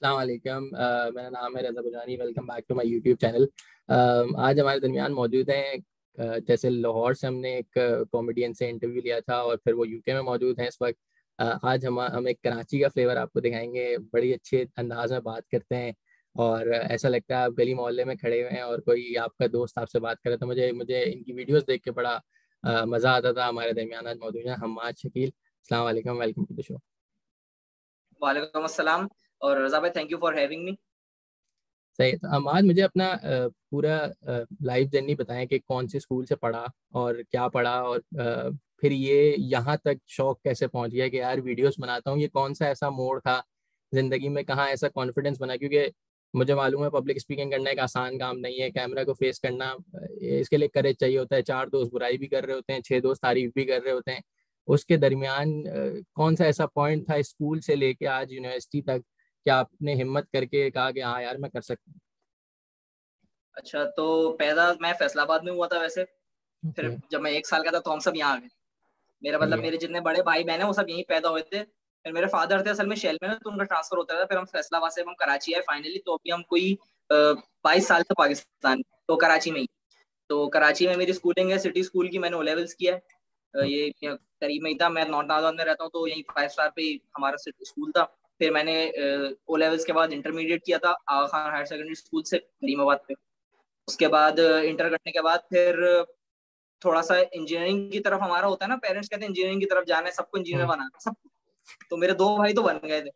अस्सलाम वालेकुम। मेरा नाम है Raza Bujani. Welcome back to my YouTube channel. आज हमारे दरमियान मौजूद हैं जैसे लाहौर से हमने एक कॉमेडियन से इंटरव्यू लिया था और फिर वो यूके में मौजूद हैं इस वक्त। आज हम एक कराची का फ्लेवर आपको दिखाएंगे। बड़ी अच्छे अंदाज में बात करते हैं और ऐसा लगता है आप गली मोहल्ले में खड़े हुए हैं और कोई आपका दोस्त आपसे बात करे। तो मुझे मुझे इनकी वीडियोस देख के बड़ा मज़ा आता था। हमारे दरमियान आज मौजूद हैं हम्माद शकील। अस्सलाम वालेकुम, वेलकम टू द शो। वालेकुम अस्सलाम। और रज़ा भाई, thank you for having me. सही। तो आज मुझे अपना पूरा लाइफ जर्नी बताएं कि कौन से स्कूल से पढ़ा और क्या पढ़ा और फिर ये यहाँ तक शौक कैसे पहुंच गया कि यार वीडियोस बनाता हूँ। ये कौन सा ऐसा मोड़ था जिंदगी में, कहाँ ऐसा कॉन्फिडेंस बना? क्योंकि मुझे मालूम है पब्लिक स्पीकिंग करना एक आसान काम नहीं है। कैमरा को फेस करना, इसके लिए करेज चाहिए होता है। चार दोस्त बुराई भी कर रहे होते हैं, छह दोस्त तारीफ भी कर रहे होते हैं। उसके दरमियान कौन सा ऐसा पॉइंट था स्कूल से लेके आज यूनिवर्सिटी तक क्या आपने हिम्मत करके कहा कि हाँ यार मैं कर सकता हूँ? अच्छा, तो पैदा मैं फैसलाबाद में हुआ था वैसे। फिर ओके। जब मैं 1 साल का था तो हम सब यहाँ आ गए। मेरा सही मतलब है। मेरे जितने बड़े भाई बहन है वो सब यहीं पैदा हुए थे। फिर मेरे फादर थे असल में शेल में ना, तो उनका ट्रांसफर होता था। फिर हम फैसलाबाद से हम कराची आए फाइनली। तो अभी हम कोई 22 साल से पाकिस्तान, तो कराची में ही। तो कराची में मेरी स्कूलिंग है, सिटी स्कूल की। मैंने ओ लेवल्स किया है। ये करीब में ही था। मैं नॉर्थ नाजाबाद में रहता हूँ, तो यही 5 स्टार पे ही हमारा स्कूल था। फिर मैंने ओ लेवल्स के बाद इंटरमीडिएट किया था आगा खान हायर सेकेंडरी स्कूल से करीमाबाद पे। उसके बाद इंटर करने के बाद फिर थोड़ा सा इंजीनियरिंग की तरफ हमारा होता है ना, पेरेंट्स कहते हैं इंजीनियरिंग की तरफ जाना है, सबको इंजीनियर हम्म। बनाना है, सब। तो मेरे दो भाई तो बन गए थे।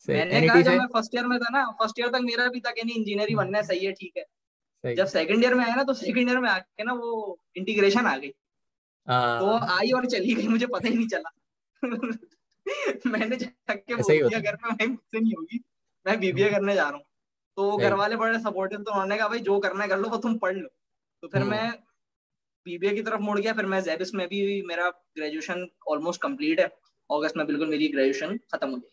सही। मैंने कहा एनईटी जब से। मैं फर्स्ट ईयर में था ना, फर्स्ट ईयर तक मेरा भी था कि नहीं इंजीनियरिंग बनना है, सही है ठीक है। सही। जब सेकंड ईयर में आया ना, तो सेकंड ईयर में आके ना वो इंटीग्रेशन आ गई। तो हाँ। आई और चली गई, मुझे पता ही नहीं चला। मैंने जाके ऐसा ही बोल दिया होता है। घर में, भाई मुझसे नहीं होगी, मैं बीबीए करने जा रहा हूँ। तो घर सही। वाले बड़े सपोर्टिव, तो उन्होंने कहा भाई जो करना है कर लो, पर तुम पढ़ लो। तो फिर हम्म। मैं बीबीए की तरफ मुड़ गया। फिर मैं जेबिस में भी, मेरा ग्रेजुएशन ऑलमोस्ट कंप्लीट है। अगस्त में बिल्कुल मेरी ग्रेजुएशन खत्म हो गई।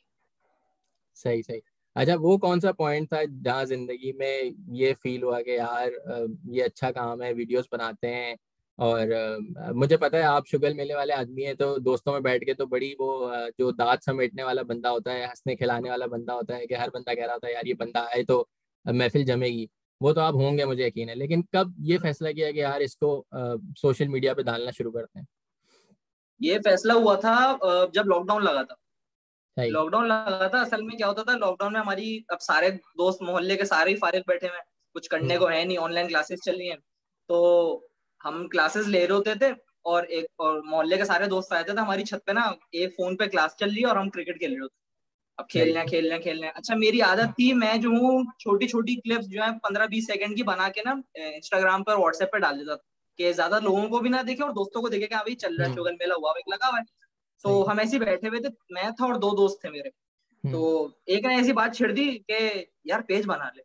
सही सही। अच्छा, वो कौन सा पॉइंट था जहाँ जिंदगी में ये फील हुआ कि यार ये अच्छा काम है, वीडियोस बनाते हैं और मुझे पता है आप शुगर मेले वाले आदमी हैं, तो दोस्तों में बैठ के तो बड़ी वो जो दांत समेटने वाला बंदा होता है, हंसने खिलाने वाला बंदा होता है कि हर बंदा कह रहा होता है यार ये बंदा आए तो महफिल जमेगी। वो तो आप होंगे मुझे यकीन है। लेकिन कब ये फैसला किया कि यार इसको सोशल मीडिया पे डालना शुरू करते हैं? ये फैसला हुआ था जब लॉकडाउन लगा था। सही। लॉकडाउन लगा था, असल में क्या होता था लॉकडाउन में, हमारी अब सारे दोस्त मोहल्ले के सारे ही फारिग बैठे हुए हैं, कुछ करने हम्म। को है नहीं, ऑनलाइन क्लासेस चल रही हैं। तो हम क्लासेस ले रहे होते थे, और मोहल्ले के सारे दोस्त आए थे, तो हमारी छत पे ना एक फोन पे क्लास चल रही है और हम क्रिकेट खेल रहे होते। अब सही। खेलना है खेलना है खेलना है। अच्छा, मेरी आदत थी, मैं जो हूँ छोटी छोटी क्लिप्स जो है 15-20 सेकंड की बना के ना इंस्टाग्राम पर व्हाट्सएप पे डाल देता था, कि ज्यादा लोगों को भी ना देखे और दोस्तों को देखे कि हाँ भाई चल रहा है, हम्म। शुगर मेला हुआ हुआ, एक लगा हुआ है। तो सही। हम ऐसे ही बैठे हुए थे, मैं था और दो दोस्त थे मेरे। तो हम्म। एक ने ऐसी बात छिड़ दी कि यार पेज बना ले।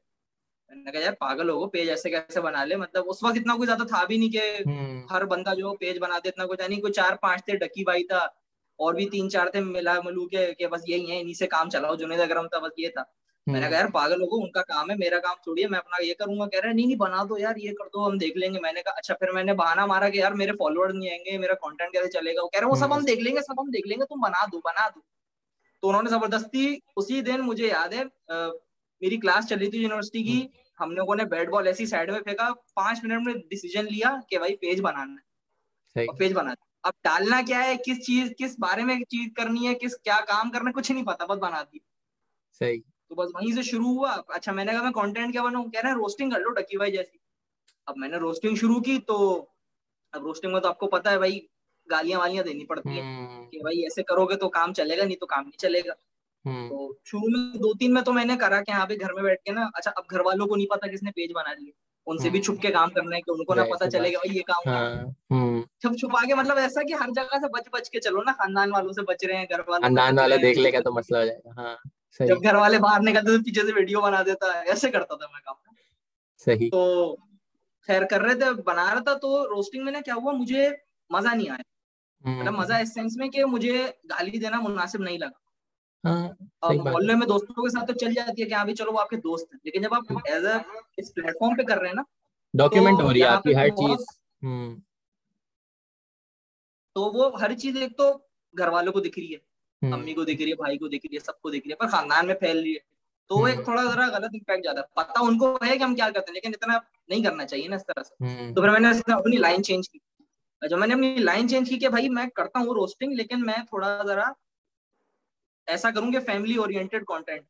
मैंने कहा यार पागल हो गए, पेज ऐसे कैसे बना ले? मतलब उस वक्त इतना कुछ ज्यादा था भी नहीं कि हम्म। हर बंदा जो पेज बना दे, इतना कुछ है नहीं। कोई 4-5 थे, डकी भाई था, और भी 3-4 थे मिला मिलू के बस यही है, इन्हीं से काम चलाओ, जुनेद अकरम था, बस ये था। मैंने कहा हम्म। यार पागल हो गए, उनका काम है, मेरा काम थोड़ी है, मैं अपना ये करूंगा। कह रहे हैं नहीं नहीं बना दो यार, ये कर दो, हम देख लेंगे। मैंने कहा अच्छा। फिर मैंने बहाना मारा कि यार मेरे फॉलोअर नहीं आएंगे, मेरा कंटेंट कैसे चलेगा? वो कह रहे हैं वो सब हम्म। हम देख लेंगे, सब हम देख लेंगे, तुम बना दो बना दो। तो उन्होंने जबरदस्ती, उसी दिन मुझे याद है मेरी क्लास चल रही थी यूनिवर्सिटी की, हम्म। हम लोगों ने बैट बॉल ऐसी साइड में फेंका, 5 मिनट में डिसीजन लिया कि भाई पेज बनाना है, और सही। पेज बना दिया। अब डालना क्या है, किस चीज, किस बारे में चीज करनी है, किस क्या काम करना है, कुछ नहीं पता, बस बना दी। सही। तो बस वहीं से शुरू हुआ। अच्छा, मैंने कहा मैं कंटेंट क्या बनाऊं? कह रहे हैं रोस्टिंग कर लो डकी भाई जैसी। अब मैंने रोस्टिंग शुरू की। तो अब रोस्टिंग में तो आपको पता है भाई, गालियां वालियां देनी पड़ती है कि हम्म। भाई ऐसे करोगे तो काम चलेगा, नहीं तो काम नहीं चलेगा। हम्म। तो शुरू में 2-3 में तो मैंने करा कि हाँ भाई घर में बैठ के ना, अच्छा अब घर वालों को नहीं पता किसने पेज बना लिया, उनसे भी छुप हम्म। के काम करना है कि उनको ना जाहिर पता सी चले बात। कि भाई ये काम हो रहा है। हाँ। हम्म। छुप छुपा के, मतलब ऐसा कि हर जगह से बच बच के चलो ना, खानदान वालों से बच रहे हैं, घर वालों से खानदान बच वाला रहे हैं, देख दोस्त लेगा से तो बच मसला रहे हो हैं। जाएगा। हाँ। जब सही। घर वाले बाहर निकलते तो पीछे से वीडियो बना देता है, ऐसे करता था मैं काम। सही। तो खैर कर रहे थे, बना रहा था। तो रोस्टिंग में ना क्या हुआ, मुझे मजा नहीं आया। मतलब हम्म। मजा इस सेंस में कि मुझे गाली देना मुनासिब नहीं लगा। हाँ। अब सही बात है। मोहल्ले में दोस्तों के साथ तो चल जाती है कि हाँ भाई चलो वो आपके दोस्त हैं, लेकिन जब आप एज अ इस प्लेटफॉर्म पे कर रहे हैं ना, डॉक्यूमेंट हो तो रही है यहाँ आपकी पे हर बहुत, चीज। हम्म। तो वो हर चीज एक तो घर वालों को दिख रही है, हम्म। अम्मी को दिख रही है, भाई को दिख रही है, सबको दिख रही है, पर खानदान में फैल रही है। तो वो एक थोड़ा जरा गलत इम्पैक्ट जाता है। पता उनको है कि हम क्या करते हैं, लेकिन इतना नहीं करना चाहिए ना इस तरह से। तो फिर मैंने अपनी लाइन चेंज की। जब मैंने अपनी लाइन चेंज की कि भाई मैं करता हूँ रोस्टिंग, लेकिन मैं थोड़ा जरा ऐसा करूँ कि फैमिली ओरिएंटेड कंटेंट,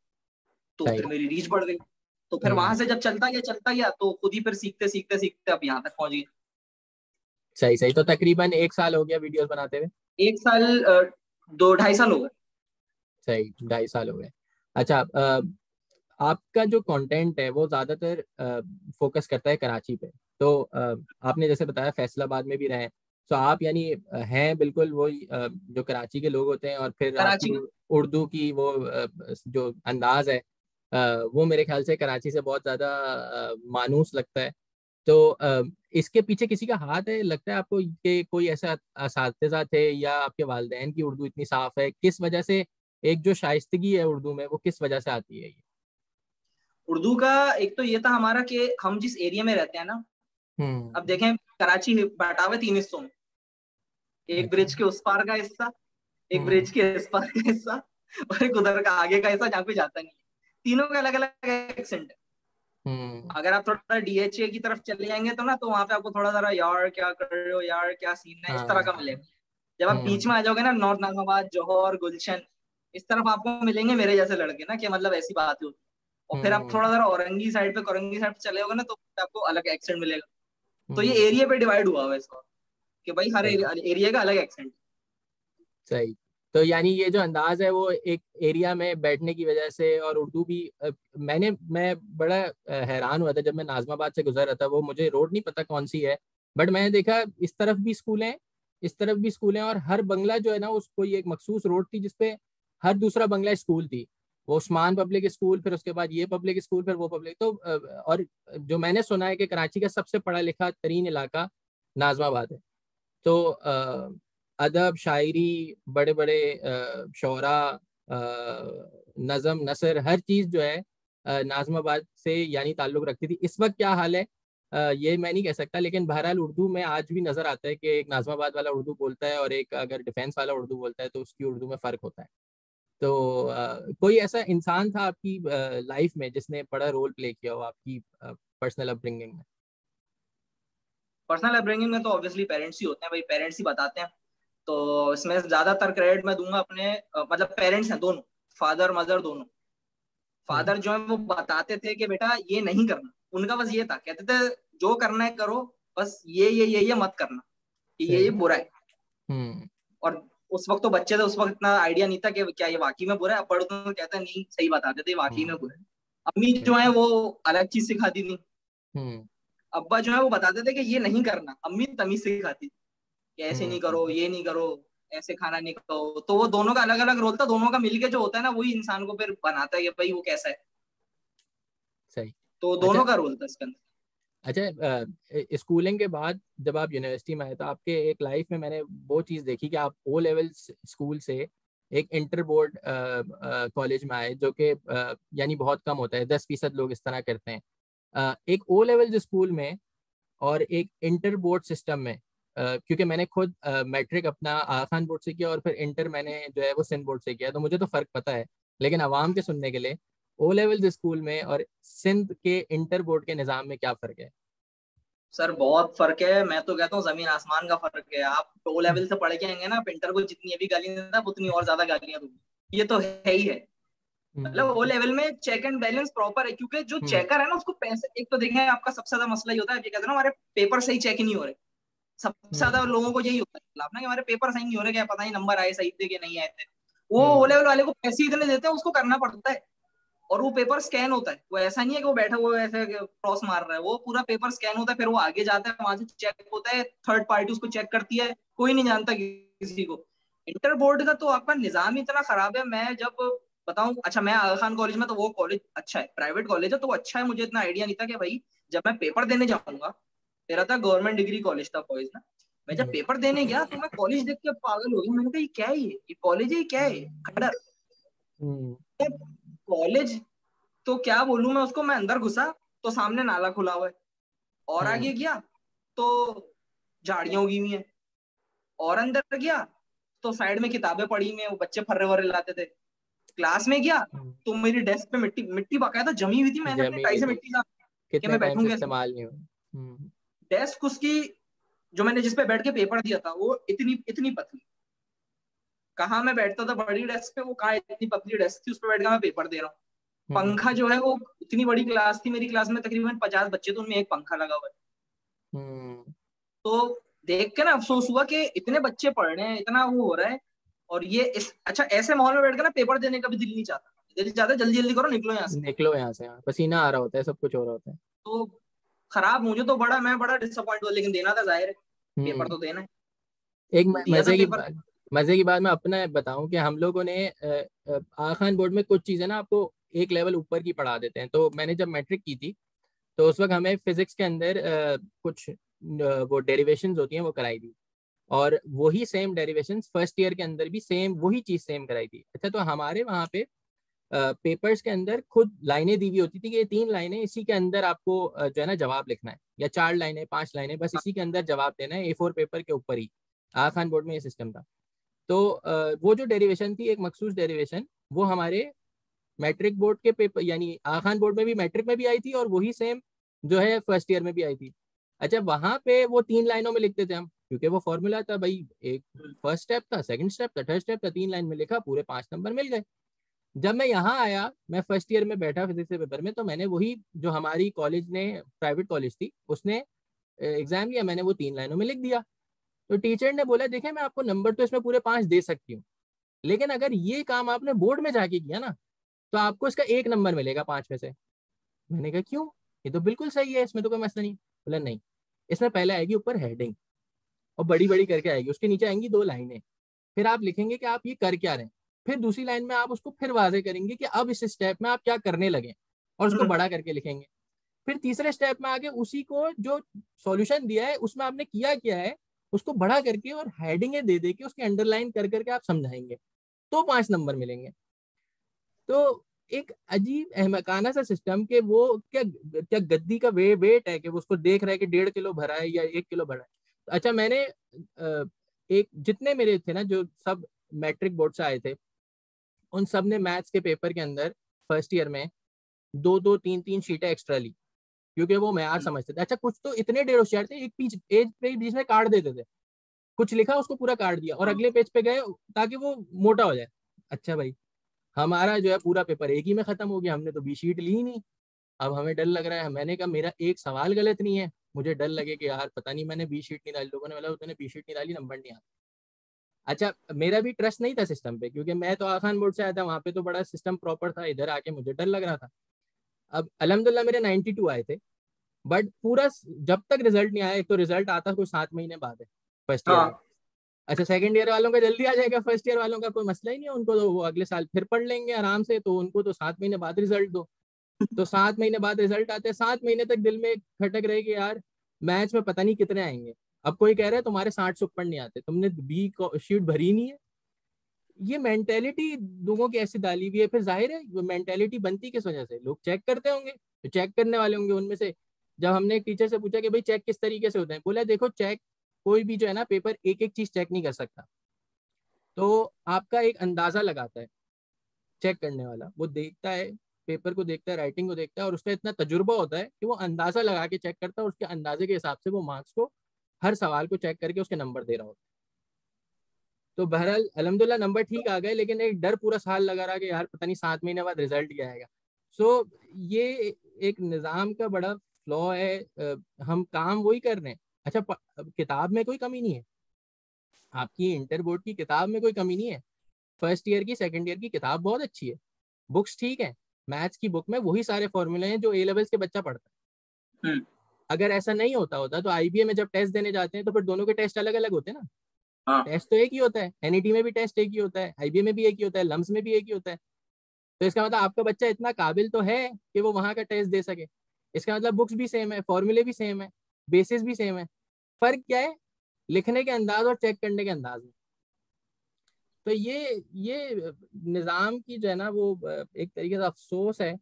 तो सही फिर मेरी रीच बढ़ गई। तो फिर वहां से जब चलता गया तो खुद ही फिर सीखते सीखते सीखते अब यहाँ तक पहुंच गए। सही सही। तो तकरीबन 1 साल हो गया वीडियोस बनाते हुए? 1 साल, 2 ढाई साल हो गए। सही, 2.5 साल हो गए। अच्छा, आपका जो कंटेंट है वो ज़्यादातर फोकस करता है कराची पे। तो आपने जैसे बताया फैसलाबाद में भी रहे, तो आप यानी हैं बिल्कुल वो जो कराची के लोग होते हैं, और फिर आपकी कराची। उर्दू की वो जो अंदाज है वो मेरे ख्याल से कराची से बहुत ज़्यादा मानूस लगता है। तो इसके पीछे किसी का हाथ है लगता है आपको, कि कोई ऐसा असातिज़ा थे, या आपके वालिदैन की उर्दू इतनी साफ है, किस वजह से एक जो शाइस्तगी है उर्दू में वो किस वजह से आती है ये? उर्दू का एक तो ये था हमारा कि हम जिस एरिया में रहते हैं ना, अब हम्म। देखें कराची बटा हुआ 3 हिस्सों में। एक अच्छा। ब्रिज के उस पार का हिस्सा, एक हम्म। ब्रिज के इस पार का हिस्सा, और एक उधर का आगे का हिस्सा जहाँ पे जाता नहीं है। तीनों का अलग अलग एक्सेंट है। हम्म। अगर आप थोड़ा डीएचए की तरफ चले जाएंगे तो ना, तो वहां पे आपको थोड़ा जरा यार क्या कर रहे हो, यार क्या सीन है, इस तरह का हाँ। मिलेगा। जब आप बीच हम्म। में आ जाओगे ना, नॉर्थ नाजाबाद, जौहर, गुलशन, इस तरफ आपको मिलेंगे मेरे जैसे लड़के ना, कि मतलब ऐसी बात होती है। और फिर आप हम्म। थोड़ा जरा औरंगी साइड पे, करंगी साइड पे चले जाओगे ना, तो आपको अलग एक्सेंट मिलेगा। तो ये हम्म। एरिया पे डिवाइड हुआ हुआ है इसका, कि भाई हर सही एरिया का अलग एक्सेंट। सही। तो यानी ये जो अंदाज है वो एक एरिया में बैठने की वजह से, और उर्दू भी मैं बड़ा हैरान हुआ था जब मैं नाजमाबाद से गुजर रहा था। वो मुझे रोड नहीं पता कौन सी है, बट मैंने देखा इस तरफ भी स्कूल हैं, इस तरफ भी स्कूल हैं, और हर बंगला जो है ना उसको, ये एक मखसूस रोड थी जिसपे हर दूसरा बंगला स्कूल थी। वो उस्मान पब्लिक स्कूल, फिर उसके बाद ये पब्लिक स्कूल, फिर वो पब्लिक। तो और जो मैंने सुना है कि कराची का सबसे पढ़ा लिखा तरीन इलाका नाजमाबाद है। तो अदब, शायरी, बड़े बड़े शोरा, नज़म नसर, हर चीज़ जो है नाज़माबाद से यानी ताल्लुक़ रखती थी। इस वक्त क्या हाल है ये मैं नहीं कह सकता, लेकिन बहरहाल उर्दू में आज भी नज़र आता है कि एक नाज़माबाद वाला उर्दू बोलता है और एक अगर डिफेंस वाला उर्दू बोलता है तो उसकी उर्दू में फ़र्क होता है। तो कोई ऐसा इंसान था आपकी लाइफ में जिसने बड़ा रोल प्ले किया हो आपकी पर्सनल अपब्रिंगिंग में? पर्सनल अपब्रिंगिंग में तो ऑब्वियसली पेरेंट्स ही होते हैं भाई, पेरेंट्स ही बताते हैं। तो इसमें ज्यादातर क्रेडिट मैं दूंगा अपने मतलब पेरेंट्स हैं दोनों, फादर मदर दोनों। हम्म। फादर जो है वो बताते थे कि बेटा ये नहीं करना। उनका बस ये था, कहते थे जो करना है करो, बस ये मत करना, कि ये सही। बुरा है। हम्म। और उस वक्त तो बच्चे थे, उस वक्त इतना आइडिया नहीं था कि क्या ये वाकई में बुरा है। अब बड़े तो कहते हैं नहीं सही बताते थे, वाकई में हम्म। बुरा है। अम्मी जो है वो अलग चीज सिखाती थी। हम्म। अब्बा जो है वो बताते थे कि ये नहीं करना, अम्मी तमीज सिखाती थी कि ऐसे नहीं करो, हम्म। ये नहीं करो, ऐसे खाना नहीं खाओ। तो वो दोनों का अलग अलग रोल था, दोनों का मिलके जो होता है ना वही इंसान को फिर बनाता है कि भाई वो कैसा है। सही। तो अच्छा। दोनों का रोल था इसके अंदर। अच्छा, स्कूलिंग के बाद जब आप यूनिवर्सिटी में आए तो आपके एक लाइफ में मैंने वो चीज़ देखी कि आप ओ लेवल स्कूल से एक इंटर बोर्ड कॉलेज में आए, जो कि यानी बहुत कम होता है, 10% लोग इस तरह करते हैं। एक ओ लेवल स्कूल में और एक इंटर बोर्ड सिस्टम में, क्योंकि मैंने खुद मैट्रिक अपना आगा खान बोर्ड से किया और फिर इंटर मैंने जो है वो सिंध बोर्ड से किया, तो मुझे तो फ़र्क पता है। लेकिन आवाम के सुनने के लिए, ओ लेवल स्कूल में और सिंध के इंटर बोर्ड के निज़ाम में क्या फ़र्क है? सर बहुत फर्क है, मैं तो कहता हूँ जमीन आसमान का फर्क है। आप ओ लेवल से पढ़ के आएंगे ना, इंटर को जितनी अभी गालियां देता है उतनी और ज्यादा गालियां दूंगी, ये तो है ही है। मतलब ओ हम्म। लेवल में चेक एंड बैलेंस प्रॉपर है, क्योंकि जो हम्म। चेकर है ना उसको पैसे, एक तो देखें आपका सबसे ज्यादा मसला ये होता है, ये कहते हैं ना हमारे पेपर सही चेक ही नहीं हो रहे। सबसे ज्यादा हम्म। लोगों को यही होता है खिलाफ ना, कि हमारे पेपर सही नहीं हो रहे, क्या पता नहीं नंबर आए सही थे कि नहीं आए थे। वो ओ हम्म। लेवल वाले को पैसे इतने देते हैं, उसको करना पड़ता है। और वो पेपर स्कैन होता है, वो ऐसा नहीं है कि वो बैठा हुआ ऐसे क्रॉस मार रहा है, वो पूरा पेपर स्कैन होता है, फिर वो आगे जाता है, वहां से चेक होता है, थर्ड पार्टी उसको चेक करती है, कोई नहीं जानता किसी को। इंटर बोर्ड का तो आपका निजाम ही इतना खराब है। मैं जब बताऊं, अच्छा मैं आगा खान कॉलेज में, तो वो कॉलेज अच्छा है, प्राइवेट कॉलेज है तो वो अच्छा है, मुझे इतना आइडिया नहीं था कि भाई जब मैं पेपर देने जाऊंगा, तेरा था गवर्नमेंट डिग्री कॉलेज था बॉयज ना, मैं जब हम्म। पेपर देने गया तो मैं कॉलेज देख के पागल हो गया। मैंने कहा ये क्या है, ये कॉलेज है, ये क्या है, खंडर हम्म। कॉलेज। तो क्या बोलूं मैं उसको, मैं अंदर घुसा तो सामने नाला खुला हुआ है, और आगे हम्म। गया तो झाड़ियां उगी हुई हैं, और अंदर गया तो साइड में किताबें पड़ी हुई हैं, वो बच्चे फर्रे वर्रे लाते थे। क्लास में गया तो मेरी डेस्क पे मिट्टी मिट्टी बाकायदा जमी हुई थी, मैंने अपनी जमी टाई हुई से थी, मिट्टी साफ कि कितने मैं टाइम से बैठूंगा ऐसे। इस्तेमाल नहीं हुआ। डेस्क उसकी, जो मैंने जिस पे बैठ के पेपर दिया था, वो इतनी इतनी पतली। कहाँ मैं बैठता था बड़ी डेस्क पे, वो कहाँ इतनी पतली डेस्क थी, उस पर बैठ के मैं पेपर दे रहा हूँ। पंखा हम्म जो है वो, इतनी बड़ी क्लास थी मेरी, क्लास में तकरीबन 50 बच्चे, तो उनमें एक पंखा लगा हुआ है। हम्म तो देख के ना अफसोस हुआ कि इतने बच्चे पढ़ रहे हैं, इतना वो हो रहा है, और ये इस अच्छा ऐसे माहौल में बैठ के ना पेपर देने का भी दिल नहीं चाहता, दिल चाहता है जल्दी जल्दी करो निकलो यहाँ से। निकलो यहाँ से, हाँ पसीना आ रहा होता है, सब कुछ हो रहा होता है। तो खराब, मुझे तो बड़ा, मैं बड़ा डिसअपॉइंट हुआ, लेकिन देना था जाहिर है, पेपर हम्म तो देना है। एक तो दिया था मजे की पेपर। मजे की बात मैं अपना बताऊं कि हम लोगों ने आखान बोर्ड में कुछ चीजें ना आपको एक लेवल ऊपर की पढ़ा देते हैं। तो मैंने जब मैट्रिक की थी तो उस वक्त हमें फिजिक्स के अंदर कुछ वो डेरिवेशंस होती हैं वो कराई थी, और वही सेम डेरिवेशंस फर्स्ट ईयर के अंदर भी सेम वही चीज सेम कराई थी। अच्छा, तो हमारे वहाँ पे पेपर्स के अंदर खुद लाइनें दी हुई होती थी कि ये 3 लाइनें, इसी के अंदर आपको जो है ना जवाब लिखना है, या 4 लाइनें 5 लाइनें, बस इसी के अंदर जवाब देना है A4 पेपर के ऊपर ही। आखान बोर्ड में ये सिस्टम था। तो वो जो डेरिवेशन थी, एक मखसूस डेरिवेशन, वो हमारे मैट्रिक बोर्ड के पेपर यानी आखान बोर्ड में भी, मैट्रिक में भी आई थी, और वही सेम जो है फर्स्ट ईयर में भी आई थी। अच्छा, वहां पे वो 3 लाइनों में लिखते थे हम, क्योंकि वो फॉर्मूला था भाई, एक फर्स्ट स्टेप था, सेकंड स्टेप था, थर्ड स्टेप था, 3 लाइन में लिखा, पूरे 5 नंबर मिल गए। जब मैं यहाँ आया, मैं फर्स्ट ईयर में बैठा फिजिक्स के पेपर में, तो मैंने वही जो हमारी कॉलेज ने, प्राइवेट कॉलेज थी, उसने एग्जाम लिया, मैंने वो 3 लाइनों में लिख दिया। तो टीचर ने बोला देखे मैं आपको नंबर तो इसमें पूरे 5 दे सकती हूँ, लेकिन अगर ये काम आपने बोर्ड में जाके किया ना, तो आपको इसका 1 नंबर मिलेगा 5 में से। मैंने कहा क्यों, ये तो बिल्कुल सही है, इसमें तो कोई मसला नहीं। बोला नहीं, इसमें पहले आएगी ऊपर हेडिंग, और बड़ी बड़ी करके आएगी, उसके नीचे आएंगी 2 लाइनें, फिर आप लिखेंगे कि आप ये कर क्या रहे हैं, फिर दूसरी लाइन में आप उसको फिर वाजे करेंगे कि अब इस स्टेप में आप क्या करने लगे, और उसको बड़ा करके लिखेंगे। फिर तीसरे स्टेप में आगे उसी को जो सॉल्यूशन दिया है उसमें आपने किया क्या है, उसको बड़ा करके और हेडिंगे दे दे के उसके अंडरलाइन कर करके आप समझाएंगे, तो 5 नंबर मिलेंगे। तो एक अजीब अहमकाना सा सिस्टम के वो क्या, क्या गद्दी का वेट है कि वो उसको देख रहा है कि 1.5 किलो भरा है या 1 किलो भरा है। तो अच्छा, मैंने एक जितने मेरे थे ना जो सब मैट्रिक बोर्ड से आए थे, उन सब ने मैथ्स के पेपर के अंदर फर्स्ट ईयर में 2 2 3 3 शीटें एक्स्ट्रा ली, क्योंकि वो मैथ समझते थे। अच्छा, कुछ तो इतने ढेर होशियार थे, एक पेज बीच में काट देते थे, कुछ लिखा उसको पूरा काट दिया और हाँ। अगले पेज पे गए ताकि वो मोटा हो जाए। अच्छा भाई, हमारा जो है पूरा पेपर एक ही में खत्म हो गया, हमने तो बी शीट ली ही नहीं। अब हमें डर लग रहा है, मैंने कहा मेरा एक सवाल गलत नहीं है, मुझे डर लगे कि यार पता नहीं मैंने बी शीट नहीं डाली, लोगों ने बोला तूने बी शीट नहीं डाली, नंबर नहीं आता। अच्छा, मेरा भी ट्रस्ट नहीं था सिस्टम पे, क्योंकि मैं तो आसान बोर्ड से आया था, वहां पे तो बड़ा सिस्टम प्रॉपर था, इधर आके मुझे डर लग रहा था। अब अल्हम्दुलिल्लाह मेरे 92 आए थे, बट पूरा जब तक रिजल्ट नहीं आया, एक तो रिजल्ट आता कोई 7 महीने बाद है फर्स्ट ईयर का। हाँ। अच्छा, सेकंड ईयर वालों का जल्दी आ जाएगा, फर्स्ट ईयर वालों का कोई मसला ही नहीं है, उनको तो वो अगले साल फिर पढ़ लेंगे आराम से, तो उनको तो 7 महीने बाद रिजल्ट दो। तो 7 महीने बाद रिजल्ट आते हैं, 7 महीने तक दिल में खटक रहे कि यार मैथ्स में पता नहीं कितने आएंगे। अब कोई कह रहा है तुम्हारे 60 से ऊपर नहीं आते, तुमने बी शीट भरी नहीं है। ये मेंटेलिटी लोगों की ऐसी डाली हुई है, फिर जाहिर है वो मेंटेलिटी बनती किस वजह से, लोग चेक करते होंगे, तो चेक करने वाले होंगे उनमें से। जब हमने एक टीचर से पूछा कि भाई चेक किस तरीके से होते हैं, बोला देखो चेक, कोई भी जो है ना पेपर एक एक चीज चेक नहीं कर सकता, तो आपका एक अंदाजा लगाता है चेक करने वाला, वो देखता है, पेपर को देखता है, राइटिंग को देखता है, और उसका इतना तजुर्बा होता है कि वो अंदाजा लगा के चेक करता है, और उसके अंदाजे के हिसाब से वो मार्क्स को, हर सवाल को चेक करके उसके नंबर दे रहा होता है। तो बहरहाल अल्हम्दुलिल्लाह नंबर ठीक आ गए, लेकिन एक डर पूरा साल लगा रहा कि यार पता नहीं 7 महीने बाद रिजल्ट क्या आएगा। सो ये एक निज़ाम का बड़ा फ्लॉ है। हम काम वही कर रहे हैं। अच्छा, किताब में कोई कमी नहीं है, आपकी इंटर बोर्ड की किताब में कोई कमी नहीं है, फर्स्ट ईयर की सेकंड ईयर की किताब बहुत अच्छी है, बुक्स ठीक है, मैथ्स की बुक में वही सारे फॉर्मूले हैं जो ए लेवल्स के बच्चा पढ़ता है। हम्म। अगर ऐसा नहीं होता होता तो आईबीए में जब टेस्ट देने जाते हैं तो फिर दोनों के टेस्ट अलग अलग होते हैं ना। हाँ। टेस्ट तो एक ही होता है, एनईटी में भी टेस्ट एक ही होता है, आईबीए में भी एक ही होता है, लम्स में भी एक ही होता है। तो इसका मतलब आपका बच्चा इतना काबिल तो है कि वो वहां का टेस्ट दे सके। इसका मतलब बुक्स भी सेम है, फॉर्मूले भी सेम है, बेसिस भी सेम है, फर्क क्या है, लिखने के अंदाज और चेक करने के अंदाज में। तो ये निज़ाम की जो है ना वो एक तरीके से अफसोस है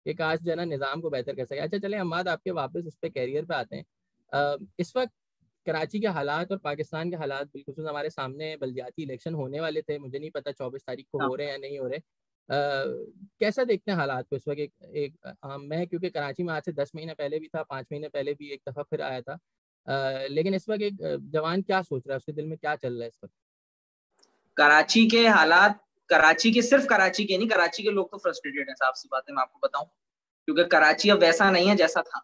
कि काश जो है ना निज़ाम को बेहतर कर सके। अच्छा चले हम बात आपके वापस उस पर कैरियर पे आते हैं। इस वक्त कराची के हालात और पाकिस्तान के हालात, बिलखुसूस हमारे सामने बल्दियाती इलेक्शन होने वाले थे, मुझे नहीं पता 24 तारीख को हाँ। हो रहे हैं या नहीं हो रहे, कैसा देखते हैं हालात को इस वक्त? मैं क्योंकि कराची में आज से 10 महीने पहले भी था, 5 महीने पहले भी एक दफ़ा फिर आया था, लेकिन इस वक्त एक जवान क्या सोच रहा है, उसके दिल में क्या चल रहा है इस वक्त? कराची के हालात, कराची के, सिर्फ कराची के नहीं, कराची के लोग तो फ्रस्ट्रेटेड हैं, साफ सी बात है, मैं आपको बताऊं। क्योंकि कराची अब वैसा नहीं है जैसा था,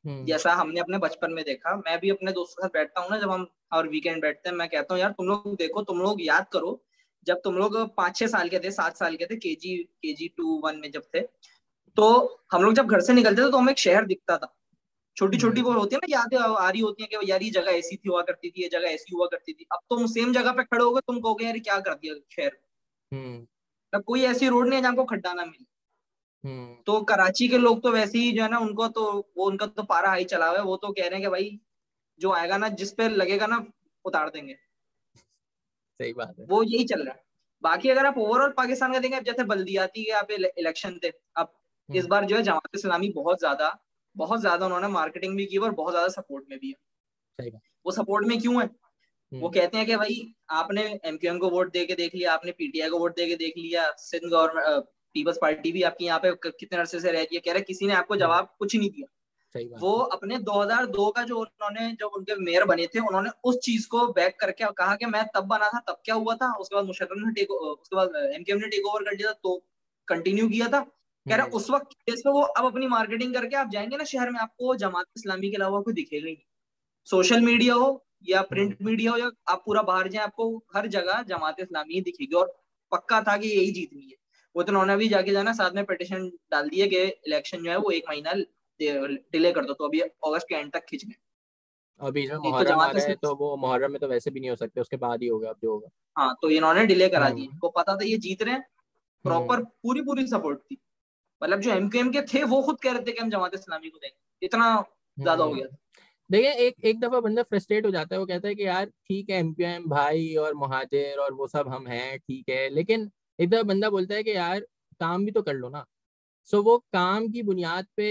जैसा हमने अपने बचपन में देखा। मैं भी अपने दोस्तों के साथ बैठता हूँ ना, जब हम और वीकेंड बैठते हैं, मैं कहता हूँ यार तुम लोग देखो, तुम लोग याद करो, जब तुम लोग 5-6 साल के थे, 7 साल के थे, केजी 2-1 में जब थे, तो हम लोग जब घर से निकलते थे तो हमें एक शहर दिखता था। छोटी छोटी वो होती है ना, यादें आ रही होती है कि यार ये जगह ऐसी थी, हुआ करती थी, ये जगह ऐसी हुआ करती थी। अब तुम सेम जगह पे खड़े होगे, तुम कहोगे यार क्या कर दिया शहर। हम्म। अब कोई ऐसी रोड नहीं है जहाँ को खड्डा ना मिले। हम्म। तो कराची के लोग तो वैसे ही जो है ना, उनको तो वो, उनका तो पारा हाई चला हुआ है। वो तो कह रहे हैं कि भाई जो आएगा ना, जिस पे लगेगा ना, उतार देंगे। सही बात है। वो यही चल रहा है। बाकी अगर आप ओवरऑल पाकिस्तान का देखें, अब जैसे बल्दियाती के यहाँ पे इलेक्शन थे, अब इस हम्म। बार जो है जमात इस्लामी बहुत ज्यादा उन्होंने मार्केटिंग भी की और बहुत ज्यादा सपोर्ट में भी है। सही बात। वो सपोर्ट में क्यों है? वो हम्म। कहते हैं कि भाई आपने एमक्यूएम को वोट दे के देख लिया, आपने पीटीआई को वोट दे के देख लिया, सिंध गवर्नमेंट पीपल्स पार्टी भी आपकी यहाँ पे कितने अरसे से रहती है, कह रहे किसी ने आपको हम्म। जवाब कुछ नहीं दिया। सही बात वो है। अपने 2002 का जो उन्होंने, जब उनके मेयर बने थे, उन्होंने उस चीज को बैक करके कहा कि मैं तब बना था, तब क्या हुआ था, उसके बाद मुशर्रफ ने उसके बाद एमकेएम ने टेक ओवर कर लिया था, तो कंटिन्यू किया था। कह रहे हम्म। उस वक्त केस पे वो अब अपनी मार्केटिंग करके आप जाएंगे ना शहर में, आपको जमात इस्लामी के अलावा कोई दिखेगा ही नहीं। सोशल मीडिया हो या हम्म। प्रिंट मीडिया हो, या आप पूरा बाहर जाए, आपको हर जगह जमात इस्लामी ही दिखेगी। और पक्का था कि यही जीतनी है। वो तो उन्होंने भी जाके जाना साथ में पिटिशन डाल दी है कि इलेक्शन जो है वो 1 महीना डिले कर दो, तो अभी अगस्त के एंड तक खींच गए। और बीच में एक तो मुहर्रम आ जमात रहा है, इस्लामी, तो वो मुहर्रम में तो वैसे भी नहीं हो सकते, उसके बाद ही होगा अब जो होगा। हाँ, तो इन्होंने डिले करा दिए, हम्म। इनको पता था ये जीत रहे हैं। हम्म। प्रॉपर पूरी पूरी सपोर्ट थी। मतलब जो एमकेएम के थे वो खुद कह रहे थे कि हम जमात इस्लामी को देंगे, इतना ज्यादा हो हम्म। गया था। देखिए, एक एक दफा बंदा फ्रस्ट्रेट हो जाता है, वो कहता है कि यार ठीक है, एमपीएम भाई और मुहाजिर और वो सब हम हैं, ठीक है, लेकिन एक दफा बंदा बोलता है कि यार काम भी तो कर लो ना। सो वो काम की बुनियाद पे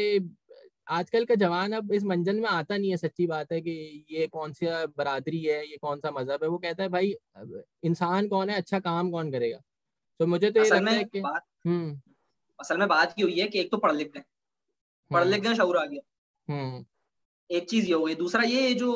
आजकल का जवान अब इस मंजन में आता नहीं है। सच्ची बात है कि ये कौन सा बरादरी है, ये कौन सा मजहब है। वो कहता है भाई अब इंसान कौन है, अच्छा काम कौन करेगा। तो मुझे तो ये असल लगता है में कि बात हम्म। असल में बात ये हुई है कि एक तो पढ़ लिख गए, पढ़ लिख हम्म। गए, शऊर आ गया। हम्म। एक चीज ये हो गई। दूसरा ये जो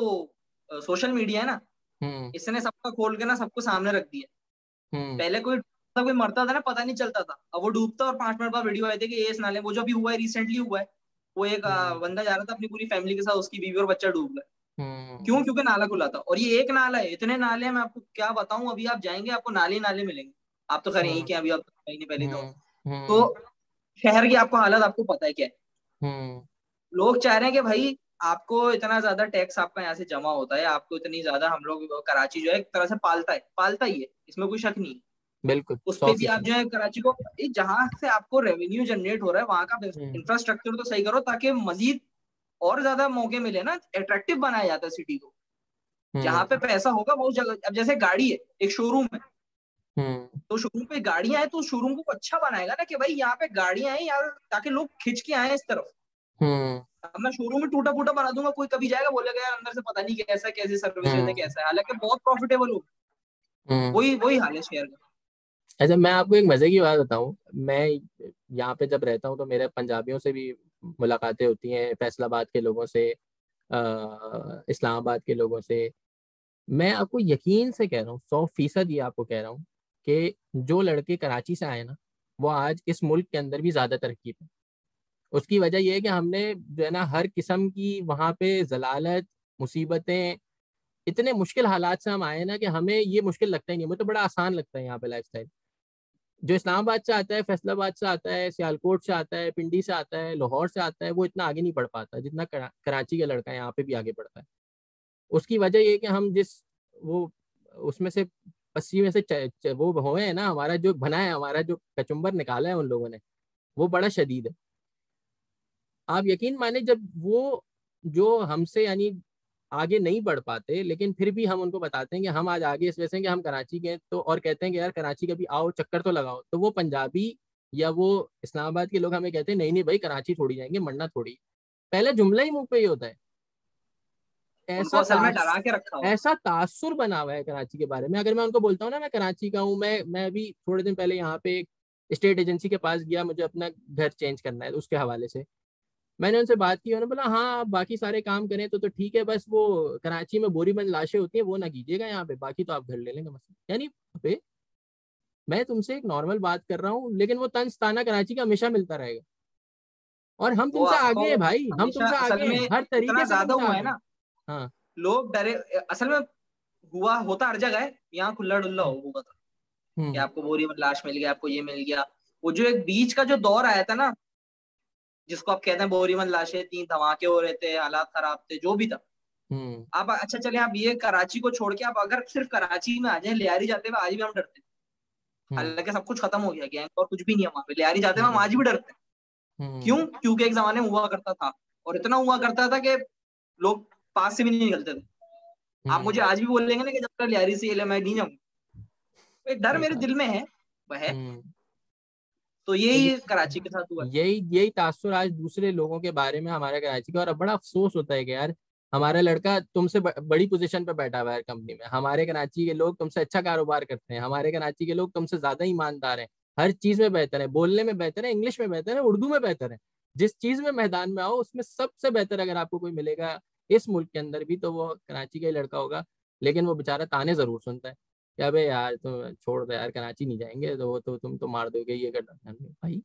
सोशल मीडिया है ना, हम्म। इसने सबका खोल के ना सबको सामने रख दिया। हम्म। पहले कोई मरता था ना, पता नहीं चलता था। अब वो डूबता और 5 मिनट बाद वीडियो आए थे कि ये इस नाले, वो जो भी हुआ है रिसेंटली हुआ है, वो एक हम्म। बंदा जा रहा था अपनी पूरी फैमिली के साथ, उसकी बीवी और बच्चा डूब गए। हम्म। क्यों? क्योंकि नाला खुला था। और ये एक नाला है, इतने नाले हैं, मैं आपको क्या बताऊं। अभी आप जाएंगे आपको नाले ही नाले मिलेंगे। आप तो खैर यहीं हम्म। के हैं, अभी आप महीने पहले तो। हम्म। हम्म। तो शहर की आपको हालत आपको पता है क्या है। हम्म। लोग चाह रहे हैं कि भाई आपको इतना ज्यादा टैक्स आपका यहाँ से जमा होता है, आपको इतनी ज्यादा, हम लोग कराची जो है एक तरह से पालता ही है, इसमें कोई शक नहीं है। बिल्कुल उस सौ पे भी आप फीसद जो है कराची को, जहां से आपको रेवेन्यू जनरेट हो रहा है वहां का हम्म। इंफ्रास्ट्रक्चर तो सही करो, ताकि मजीद और ज्यादा मौके मिले ना, अट्रैक्टिव बनाया जाता है सिटी को। जहां पे हम्म। पैसा होगा वो जगह, अब जैसे गाड़ी है, एक शोरूम है, हम्म। तो शोरूम पे गाड़ियां हैं, तो शोरूम को अच्छा बनाएगा ना कि भाई यहाँ पे गाड़ियां हैं यार, ताकि लोग खिंच के आए इस तरफ। हम्म। अब मैं शोरूम में टूटा फूटा बना दूंगा, कोई कभी जाएगा बोलेगा यार अंदर से पता नहीं कैसा है, कैसी सर्विसेज है, हम्म। कैसा है, हालांकि बहुत प्रॉफिटेबल हो। हम्म। वही वही हाल है शेयर का। अच्छा, मैं आपको एक मजे की बात बताऊं। मैं यहाँ पे जब रहता हूँ तो मेरे पंजाबियों से भी मुलाकातें होती हैं, फैसलाबाद के लोगों से, इस्लामाबाद के लोगों से। मैं आपको यकीन से कह रहा हूँ, 100% ये आपको कह रहा हूँ कि जो लड़के कराची से आए ना, वो आज इस मुल्क के अंदर भी ज्यादा तरक्की पे। उसकी वजह यह है कि हमने जो है ना हर किस्म की वहाँ पे जलालत, मुसीबतें, इतने मुश्किल हालात से हम आए ना कि हमें ये मुश्किल लगता ही नहीं। मुझे तो बड़ा आसान लगता है यहाँ पे लाइफ। जो इस्लामाबाद से आता है, फैसलाबाद से आता है, सियालकोट से आता है, पिंडी से आता है, लाहौर से आता है, वो इतना आगे नहीं बढ़ पाता जितना कराची का लड़का यहाँ पे भी आगे बढ़ता है। उसकी वजह ये है कि हम जिस वो उसमें से 80 में से वो हुए हैं ना, हमारा जो बना है, हमारा जो कचुम्बर निकाला है उन लोगों ने, वो बड़ा शदीद है। आप यकीन माने, जब वो जो हमसे यानी आगे नहीं बढ़ पाते, लेकिन फिर भी हम उनको बताते हैं कि हम आज आगे इस वजह से कि हम कराची के हैं, तो और कहते हैं कि यार कराची कभी आओ, चक्कर तो लगाओ, तो वो पंजाबी या वो इस्लामाबाद के लोग हमें कहते हैं नहीं नहीं भाई, कराची थोड़ी जाएंगे, मरना थोड़ी। पहला जुमला ही मुंह पे ही होता है। उनको ऐसा असल में डरा के रखा हुआ है। ऐसा तासुर बना हुआ है कराची के बारे में। अगर मैं उनको बोलता हूँ ना मैं कराची का हूँ, मैं अभी थोड़े दिन पहले यहाँ पे स्टेट एजेंसी के पास गया, मुझे अपना घर चेंज करना है उसके हवाले से। मैंने उनसे बात की, उन्होंने बोला हाँ आप बाकी सारे काम करें तो ठीक है, बस वो कराची में बोरीबंद लाशें होती हैं वो ना कीजिएगा यहाँ पे, बाकी तो आप घर ले लेंगे मसला। यानी अबे मैं तुमसे एक नॉर्मल बात कर रहा हूँ, लेकिन वो तंज ताना कराची का हमेशा मिलता रहेगा। और हम वो तुमसे आपको आगे हैं भाई, हम हमेशा तुमसे असल आगे में हैं, हर इतना तरीके से ज्यादा तुमसे हुआ है आगे हैं। ना, हाँ। लोग डरे। असल में हुआ होता हर जगह है, यहाँ खुल्ला डुल्ला होगा था कि हम्म आपको बोरी में लाश मिल गया, आपको ये मिल गया। वो जो एक बीच का जो दौर आया था ना, जिसको आप कहते हैं बोरीवंद लाशें थी, धमाके हो रहे थे, हालात खराब थे, जो भी था। हम्म आप अच्छा चले, आप ये कराची को छोड़ के आप अगर सिर्फ कराची में आ जाए, लियारी जाते हुए आज भी हम डरते हैं। हम्म हालांकि सब कुछ खत्म हो गया, गैंग और कुछ भी नहीं है वहां पे, लियारी जाते हुए हम हम्म आज भी डरते हैं। क्यों? हम्म क्योंकि एक जमाने में हुआ करता था, और इतना हुआ करता था कि लोग पास से भी नहीं निकलते थे। आप मुझे हम्म आज भी बोल लेंगे ना कि जब तक लियारी से ये ले मैं नहीं जाऊंगा, एक डर सही मेरे बात। दिल में है, वह है। हम्म तो तो यही कराची के साथ हुआ है। यही यही तासुर आज दूसरे लोगों के बारे में हमारे कराची का, और अब बड़ा अफसोस होता है कि यार हमारा लड़का तुमसे बड़ी पोजीशन पे बैठा हुआ है कंपनी में, हमारे कराची के लोग तुमसे अच्छा कारोबार करते हैं, हमारे कराची के लोग तुमसे ज्यादा ईमानदार हैं, हर चीज में बेहतर है, बोलने में बेहतर है, इंग्लिश में बेहतर है, उर्दू में बेहतर है, जिस चीज में मैदान में आओ उसमें सबसे बेहतर अगर आपको कोई मिलेगा इस मुल्क के अंदर भी तो वो कराची का ही लड़का होगा। लेकिन वो बेचारा ताने जरूर सुनता है कि अबे यार तुम छोड़ दो यार, कराची नहीं जाएंगे तो वो तो तुम तो मार दोगे, ये कर भाई।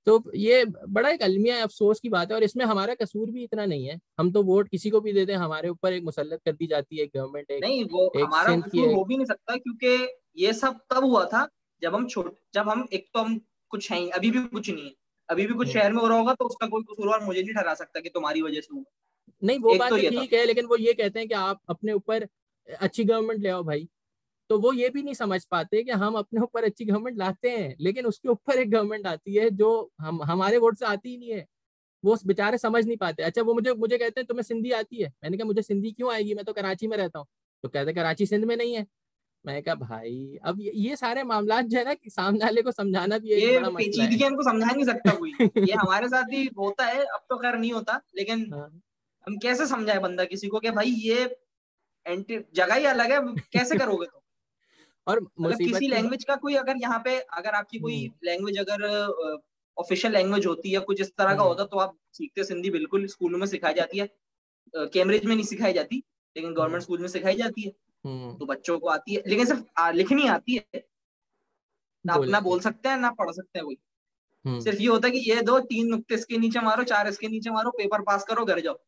तो ये बड़ा एक अलमिया अफसोस की बात है, और इसमें हमारा कसूर भी इतना नहीं है, हम तो वोट किसी को भी दे दें हमारे ऊपर एक मुसल्लत कर दी जाती है गवर्नमेंट, एक नहीं, वो एक हमारा सिंध की कसूर एक। हो भी नहीं सकता, क्योंकि ये सब तब हुआ था जब हम छोटे, जब हम एक तो हम कुछ है ही, अभी भी कुछ नहीं है। अभी भी कुछ हम्म, शहर में हो रहा होगा तो उसका कोई कसूरवार मुझे नहीं ठहरा सकता कि तुम्हारी वजह से हुआ। नहीं वो एक बात तो तो ये था। ठीक है, लेकिन वो ये कहते हैं कि आप अपने ऊपर अच्छी गवर्नमेंट ले आओ भाई। तो वो ये भी नहीं समझ पाते कि हम अपने ऊपर अच्छी गवर्नमेंट लाते हैं, लेकिन उसके ऊपर एक गवर्नमेंट आती है जो हम हमारे वोट से आती ही नहीं है। वो बेचारे समझ नहीं पाते। अच्छा वो मुझे मुझे कहते हैं तुम्हें सिंधी आती है, मैंने कहा मुझे सिंधी क्यों आएगी, मैं तो कराची में रहता हूँ। तो कहते हैं कराची सिंध में नहीं है। मैं कहा भाई अब ये सारे मामला जो है ना कि सामने वाले को समझाना भी एक ये बड़ा मसला है। पेचीदगी हमको समझा नहीं सकता कोई। ये हमारे साथ ही होता है, अब तो खैर नहीं होता, लेकिन हाँ। हम कैसे समझाए बंदा किसी को कि भाई ये एंटी जगह ही अलग है, कैसे करोगे तुम? और मतलब मुसीबत किसी की बात। लैंग्वेज का कोई अगर यहाँ पे, अगर आपकी कोई हम्म लैंग्वेज अगर ऑफिशियल लैंग्वेज होती है, कुछ इस तरह का हम्म होता तो आप सीखते। सिंधी बिल्कुल स्कूलों में सिखाई जाती है, कैम्ब्रिज में नहीं सिखाई जाती, लेकिन गवर्नमेंट हम्म स्कूल में सिखाई जाती है। हम्म तो बच्चों को आती है, लेकिन सिर्फ लिखनी आती है, ना बोलने ना नहीं बोल आती। सकते हैं ना पढ़ सकते हैं कोई। हम्म सिर्फ ये होता है कि ये दो तीन नुक्ते इसके नीचे मारो, चार इसके नीचे मारो, पेपर पास करो, घर जाओ।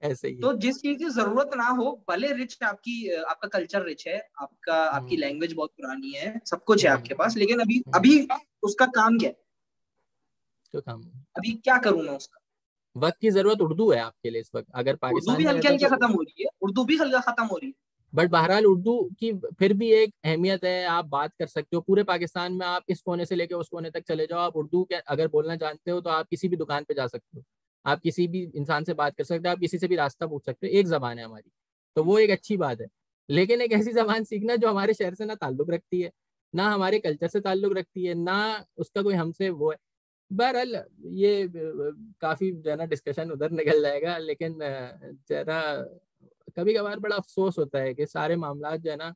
ऐसे ही है। तो जिस चीज की जरूरत ना हो, भले रिच आपकी आपका कल्चर रिच है, आपका आपकी हम्म लैंग्वेज बहुत पुरानी है, सब कुछ है हम्म आपके पास, लेकिन अभी हम्म अभी उसका काम क्या है? तो काम। अभी क्या करूं मैं उसका? वक्त की जरूरत उर्दू है आपके लिए इस वक्त, अगर उर्दू पाकिस्तान भी में हल्के रहते हो हल्के तो। खत्म हो रही है, उर्दू भी हल्का खत्म हो रही है। बट बहरहाल उर्दू की फिर भी एक अहमियत है, आप बात कर सकते हो पूरे पाकिस्तान में, आप इस कोने से लेके उस कोने तक चले जाओ, आप उर्दू के अगर बोलना जानते हो तो आप किसी भी दुकान पे जा सकते हो, आप किसी भी इंसान से बात कर सकते हो, आप किसी से भी रास्ता पूछ सकते हो, एक जबान है हमारी। तो वो एक अच्छी बात है। लेकिन एक ऐसी जबान सीखना जो हमारे शहर से ना ताल्लुक रखती है, ना हमारे कल्चर से ताल्लुक रखती है, ना उसका कोई हमसे वो है। बहरहाल ये काफी जो है ना डिस्कशन उधर निकल जाएगा, लेकिन जरा कभी कभार बड़ा अफसोस होता है कि सारे मामला जो है ना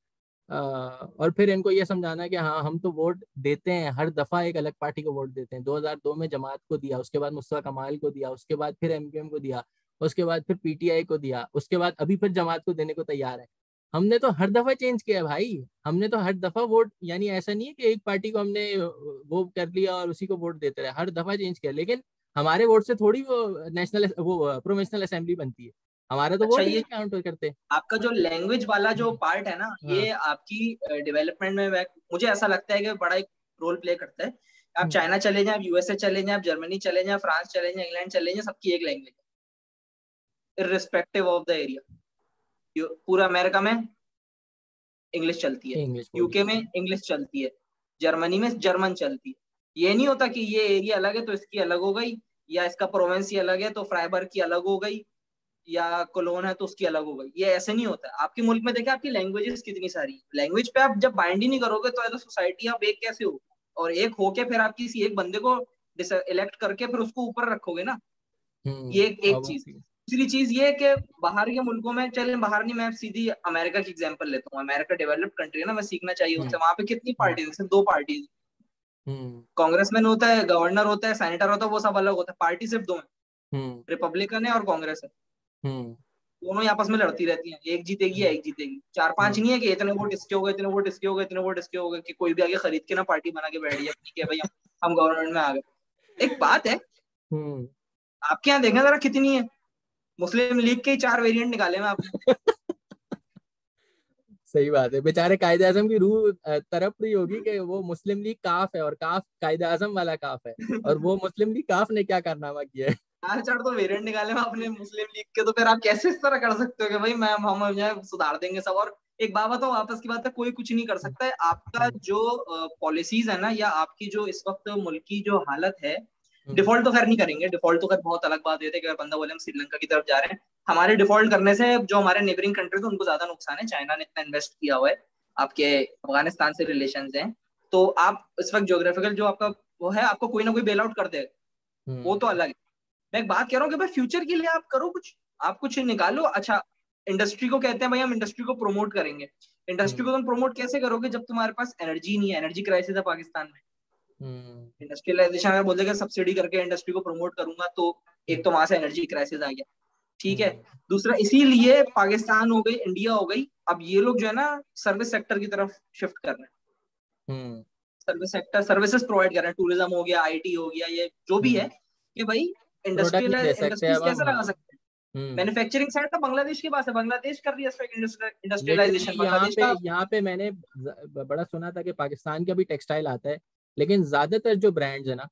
और फिर इनको ये समझाना कि हाँ हम तो वोट देते हैं, हर दफा एक अलग पार्टी को वोट देते हैं, 2002 में जमात को दिया, उसके बाद मुस्तफा कमाल को दिया, उसके बाद फिर एमक्यूएम को दिया, उसके बाद फिर पीटीआई को दिया, उसके बाद अभी फिर जमात को देने को तैयार है। हमने तो हर दफा चेंज किया है भाई, हमने तो हर दफा वोट, यानी ऐसा नहीं है कि एक पार्टी को हमने वो कर लिया और उसी को वोट देते रहे, हर दफा चेंज किया, लेकिन हमारे वोट से थोड़ी वो नेशनल वो प्रोविंशियल असेंबली बनती है, हमारा तो अच्छा, वोट ही ये नहीं काउंट करते। आपका जो लैंग्वेज वाला जो पार्ट है ना, हाँ। ये आपकी डेवलपमेंट में मुझे ऐसा लगता है कि बड़ा एक रोल प्ले करता है। आप हम्म चाइना चले जाएं, आप यूएसए चले जाएं, आप जर्मनी चले जाएं, फ्रांस चले जाएं, इंग्लैंड चले जाएं, सबकी एक लैंग्वेज है, इररिस्पेक्टिव ऑफ द एरिया। पूरा अमेरिका में इंग्लिश चलती है, इंग्लिश बोली यूके में जाती है। इंग्लिश चलती है, जर्मनी में जर्मन चलती है। ये नहीं होता कि ये एरिया अलग है तो इसकी अलग हो गई, या इसका प्रोवेंस ही अलग है तो फ्राइबर की अलग हो गई, या कोलोन है तो उसकी अलग हो गई। ये ऐसे नहीं होता। आपके मुल्क में देखिए आपकी लैंग्वेजेस कितनी सारी, लैंग्वेज पे आप जब बाइंड ही नहीं करोगे तो एज अ सोसाइटी आप एक कैसे हो? और एक होके फिर आप किसी एक बंदे को इलेक्ट करके फिर उसको ऊपर रखोगे ना। ये एक अब चीज। दूसरी चीज ये है कि बाहर के मुल्कों में, चले बाहर नहीं, मैं सीधी अमेरिका की एग्जांपल लेता हूँ। अमेरिका डेवलप्ड कंट्री है ना, मैं सीखना चाहिए हम्म उनसे। वहां पे कितनी हम्म पार्टीज, सिर्फ दो पार्टीज, हम्म। कांग्रेसमैन होता है, गवर्नर होता है, सेनेटर होता है, वो सब अलग होता है। पार्टी सिर्फ दो है, हम्म। रिपब्लिकन है और कांग्रेस है। हम्म। दोनों ही आपस में लड़ती रहती हैं, एक जीतेगी या हम्म। एक जीतेगी। चार पांच हम्म। नहीं है कि इतने वोट इसके हो गए, इतने वोट इसके हो गए, इतने वोट इसके हो गए, कि कोई भी आगे खरीद के ना पार्टी बना के बैठ जाए अपनी कि भाई हम गवर्नमेंट में आ गए। एक बात है, हम्म। आपके यहाँ देखना जरा कितनी है। मुस्लिम लीग के ही 4 वेरिएंट निकाले हैं आपने। सही बात है, बेचारे कायदे आजम की रूह तड़प रही होगी कि वो मुस्लिम लीग काफ है और काफ कायदे आजम वाला काफ है, और वो मुस्लिम लीग काफ ने क्या कारनामा किया है। 4 तो वेरिएंट निकाले हैं आपने मुस्लिम लीग के, तो फिर आप कैसे इस तरह कर सकते हो कि भाई मैम हम जो है सुधार देंगे सब। और एक बात बताओ, आपस की बात है, कोई कुछ नहीं कर सकता है। आपका हम्म। जो पॉलिसीज है ना, या आपकी जो इस वक्त मुल्क की जो हालत है, हम्म। डिफॉल्ट तो खैर नहीं करेंगे, डिफॉल्ट तो खैर बहुत अलग बात होती है कि अगर बंदा बोले हम श्रीलंका की तरफ जा रहे हैं। हमारे डिफॉल्ट करने से जो हमारे नेबरिंग कंट्रीज उनको ज्यादा नुकसान है। चाइना ने इतना इन्वेस्ट किया हुआ है, आपके अफगानिस्तान से रिलेशन हैं। तो आप इस वक्त ज्योग्राफिकल जो आपका वो है, आपको कोई ना कोई बेल आउट कर देगा, वो हम्म। तो अलग है। मैं एक बात कह रहा हूँ कि भाई फ्यूचर के लिए आप करो कुछ, आप कुछ निकालो। अच्छा, इंडस्ट्री को कहते हैं भाई हम इंडस्ट्री को प्रमोट करेंगे। इंडस्ट्री हम्म। को तुम प्रमोट कैसे करोगे जब तुम्हारे पास एनर्जी नहीं है? एनर्जी क्राइसिस है पाकिस्तान में। हम्म। इंडस्ट्रियलाइजेशन अगर बोल देगा सब्सिडी करके इंडस्ट्री को प्रमोट करूंगा, तो एक हम्म। तो वहां से एनर्जी क्राइसिस आ गया, ठीक है। हम्म। दूसरा, इसीलिए पाकिस्तान हो गई, इंडिया हो गई, अब ये लोग जो है ना सर्विस सेक्टर की तरफ शिफ्ट कर रहे हैं। हम्म। सर्विस सेक्टर सर्विसेज प्रोवाइड कर रहे हैं, टूरिज्म हो गया, आईटी हो गया, ये जो भी है, हम्म। कि भाई प्रोडक्ट इंडस्ट्रियल नहीं दे सकते इंडस्ट्रीज अब हम, कैसे हाँ। लगा सकते हैं। हम्म। मैन्युफैक्चरिंग साइड तो बांग्लादेश के पास है, बांग्लादेश कर रही है इंडस्ट्रियलाइजेशन, लिटरली यहाँ बांग्लादेश पे का। यहाँ पे मैंने बड़ा सुना था कि पाकिस्तान का भी टेक्सटाइल आता है, लेकिन ज्यादातर जो ब्रांड्स है ना,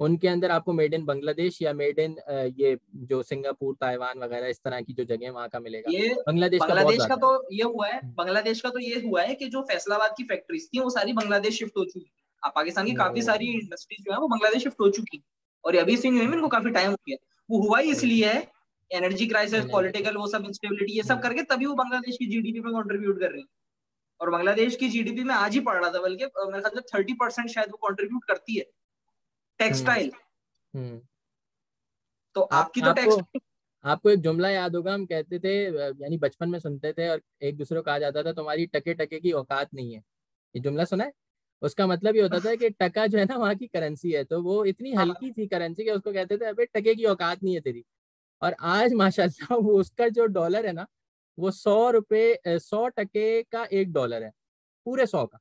उनके अंदर आपको मेड इन बांग्लादेश या मेड इन ये जो सिंगापुर ताइवान वगैरह इस तरह की जो जगह वहाँ का मिलेगा। ये बांग्लादेश का बहुत बांग्लादेश का ज्यादा तो है। ये हुआ है, बांग्लादेश का तो ये हुआ है कि जो फैसलाबाद की फैक्ट्रीज थी वो सारी बांग्लादेश शिफ्ट हो चुकी है। अब पाकिस्तान की काफी ओ। सारी इंडस्ट्रीज जो है वो बांग्लादेश शिफ्ट हो चुकी है। और ये अभी से नहीं हुई है, इनको काफी टाइम हो गया। वो हुआ ही इसलिए है, एनर्जी क्राइसिस, एनर्जी का। पॉलिटिकल वो सब इंस्टेबिलिटी, ये सब हम्म। करके तभी वो बांग्लादेश की जीडीपी में कंट्रीब्यूट कर रही है। और बांग्लादेश की जीडीपी में आज ही पढ़ रहा था, बल्कि मेरे ख्याल से 30% शायद वो कंट्रीब्यूट करती है हम्म। टेक्सटाइल। हम्म। तो आप आपकी तो आपको टेक्सटाइल। आपको एक जुमला याद होगा, हम कहते थे यानी बचपन में सुनते थे और एक दूसरे को कहा जाता था तुम्हारी टके टके की औकात नहीं है। ये जुमला सुना है? उसका मतलब ये होता था कि टका जो है ना वहाँ की करेंसी है, तो वो इतनी हाँ, हल्की थी करेंसी कि उसको कहते थे अबे टके की औकात नहीं है तेरी। और आज माशाल्लाह वो उसका जो डॉलर है ना, वो 100 रुपए 100 टके का $1 है, पूरे 100 का।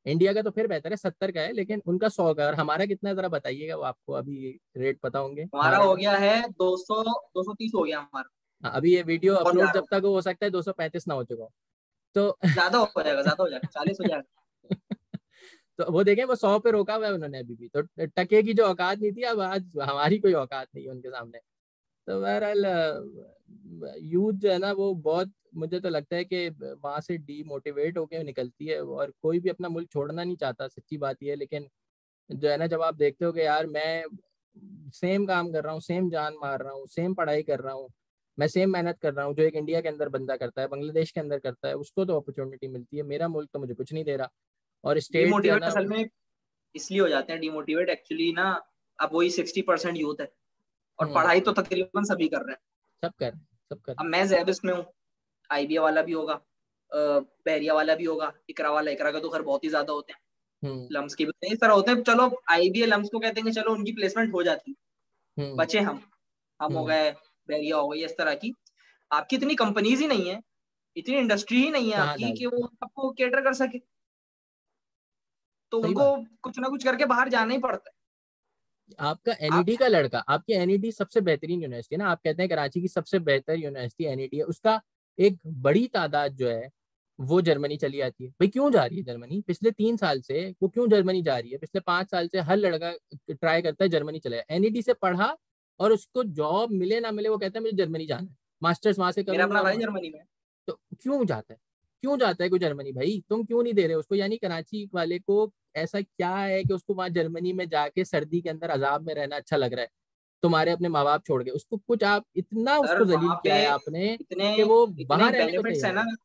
इंडिया का तो फिर बेहतर है, 70 का है, लेकिन उनका 100 का है। और हमारा कितना है जरा बताइएगा, वो आपको अभी रेट पता होंगे हमारा हमारे हो यहाँ। गया है 200, 230 हो गया हमारा। हाँ, अभी ये वीडियो बहुत अपलोड ज्यादा जब तक हो सकता है 235 ना हो चुका हो। तो ज्यादा हो जाएगा, ज्यादा हो जाएगा, 40 हो जाएगा। तो वो देखें, वो 100 पे रोका हुआ है उन्होंने अभी भी। तो टके की जो औकात नहीं थी, अब आज हमारी कोई औकात नहीं है उनके सामने। तो बहरहाल यूथ जो है ना वो बहुत, मुझे तो लगता है कि वहां से डीमोटिवेट होकर निकलती है, और कोई भी अपना मुल्क छोड़ना नहीं चाहता, सच्ची बात ये है। लेकिन जो है ना, जब आप देखते हो कि यार मैं सेम काम कर रहा हूँ, सेम जान मार रहा हूँ, सेम पढ़ाई कर रहा हूँ, मैं सेम मेहनत कर रहा हूँ, जो एक इंडिया के अंदर बंदा करता है बांग्लादेश के अंदर करता है, उसको तो अपॉर्चुनिटी मिलती है, मेरा मुल्क तो मुझे कुछ नहीं दे रहा। और स्टेट जो है डिमोटिवेट ना। असल में इसलिए हो जाते हैं डिमोटिवेट एक्चुअली ना। अब वही 60% यूथ है, और हम्म। पढ़ाई तो तकरीबन सभी कर रहे हैं। सब कर सब कर। अब मैं जैबिस में हूँ, आईबीए वाला भी होगा, बहरिया वाला भी होगा, इकरा वाला। इकरा का तो खैर बहुत ही ज्यादा होते हैं, हम्म। लम्स के भी होते हैं, इस तरह होते हैं। चलो आईबीए लम्स को कहते हैं कि चलो उनकी प्लेसमेंट हो जाती है, हम्म। बचे हम हो हम्म। गए, बहरिया हो गई, इस तरह की। आपकी इतनी कंपनीज ही नहीं है, इतनी इंडस्ट्री ही नहीं है कहाँ आपकी डाल। कि वो आपको केटर कर सके। तो सही उनको बात। कुछ ना कुछ करके बाहर जाना ही पड़ता आपका है। आप एनईडी का लड़का, आपकी एनईडी सबसे बेहतरीन यूनिवर्सिटी है ना, आप कहते हैं कराची की सबसे बेहतर यूनिवर्सिटी एनईडी है, उसका एक बड़ी तादाद जो है वो जर्मनी चली जाती है। भाई क्यों जा रही है जर्मनी? पिछले 3 साल से वो क्यों जर्मनी जा रही है? पिछले 5 साल से हर लड़का ट्राई करता है जर्मनी चले जाए, एनईडी से पढ़ा और उसको जॉब मिले ना मिले, वो कहता है मुझे जर्मनी जाना है, मास्टर्स वहां से मेरा करूंगा अपना और भाई जर्मनी में है। तो क्यों जाता है? क्यों जाता है कोई जर्मनी? भाई तुम क्यों नहीं दे रहे उसको? यानी कराची वाले को ऐसा क्या है कि उसको वहां जर्मनी में जाके सर्दी के अंदर अजाब में रहना अच्छा लग रहा है? तुम्हारे अपने माँ बाप छोड़ के उसको कुछ, आप इतना सर उसको जलील वहां पे किया है आपने इतने कि वो इतने वहां रहने को बेनिफिट्स है तैयार ना। है।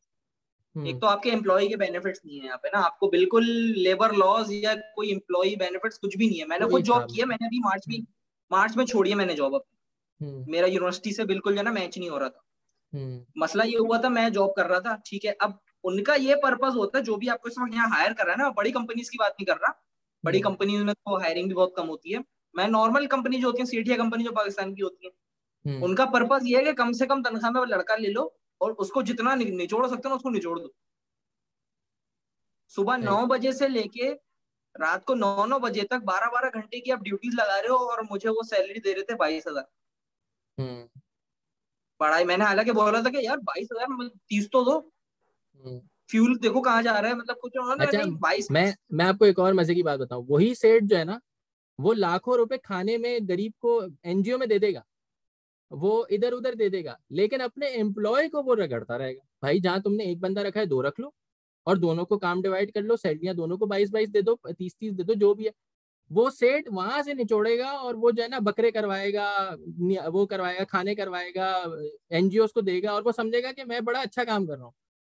एक हम्म। तो आपके एम्प्लॉय के बेनिफिट्स नहीं है यहाँ पे ना, आपको बिल्कुल लेबर लॉज या कोई एम्प्लॉय बेनिफिट्स कुछ भी नहीं है। मैंने कोई खुद जॉब हिसाब की है, नहीं। मैंने अभी हम्म। मार्च में छोड़ी है मैंने जॉब अपनी। हम्म। मेरा यूनिवर्सिटी से बिल्कुल जो है ना मैच नहीं हो रहा था। हम्म। मसला ये हुआ था, मैं जॉब कर रहा था, ठीक है। अब उनका ये पर्पस होता है, जो भी आपको इस वक्त यहाँ हायर कर रहा है ना, बड़ी कंपनीज की बात नहीं कर रहा, बड़ी कंपनी में तो हायरिंग भी बहुत कम होती है। मैं नॉर्मल कंपनी जो होती है, सीटिया कंपनी जो पाकिस्तान की होती है, उनका पर्पस ये है कि कम से कम तनख्वाह में वो लड़का ले लो और उसको जितना निचोड़ सकते हो उसको निचोड़ दो। सुबह 9 बजे से लेके रात को 9 बजे तक 12 12 घंटे की आप ड्यूटीज लगा रहे हो और मुझे वो सैलरी दे रहे थे 22,000। पढ़ाई मैंने हालांकि बोला था कि यार 22,000 30 तो दो, फ्यूल देखो कहाँ जा रहा है, मतलब कुछ उन्होंने अच्छा, नहीं 22। मैं आपको एक और मजे की बात बताऊं, वही सेठ जो है ना, वो लाखों रुपए खाने में गरीब को एनजीओ में दे देगा, वो इधर उधर दे देगा, लेकिन अपने एम्प्लॉय को वो रगड़ता रहेगा। भाई जहां तुमने एक बंदा रखा है 2 रख लो और दोनों को काम डिवाइड कर लो, सैलरियां दोनों को 22 22 दे दो, 30 30 दे दो, जो भी है। वो सेठ वहां से निचोड़ेगा और वो जो है ना बकरे करवाएगा, वो करवाएगा, खाने करवाएगा, एनजीओ को देगा और वो समझेगा कि मैं बड़ा अच्छा काम कर रहा हूँ।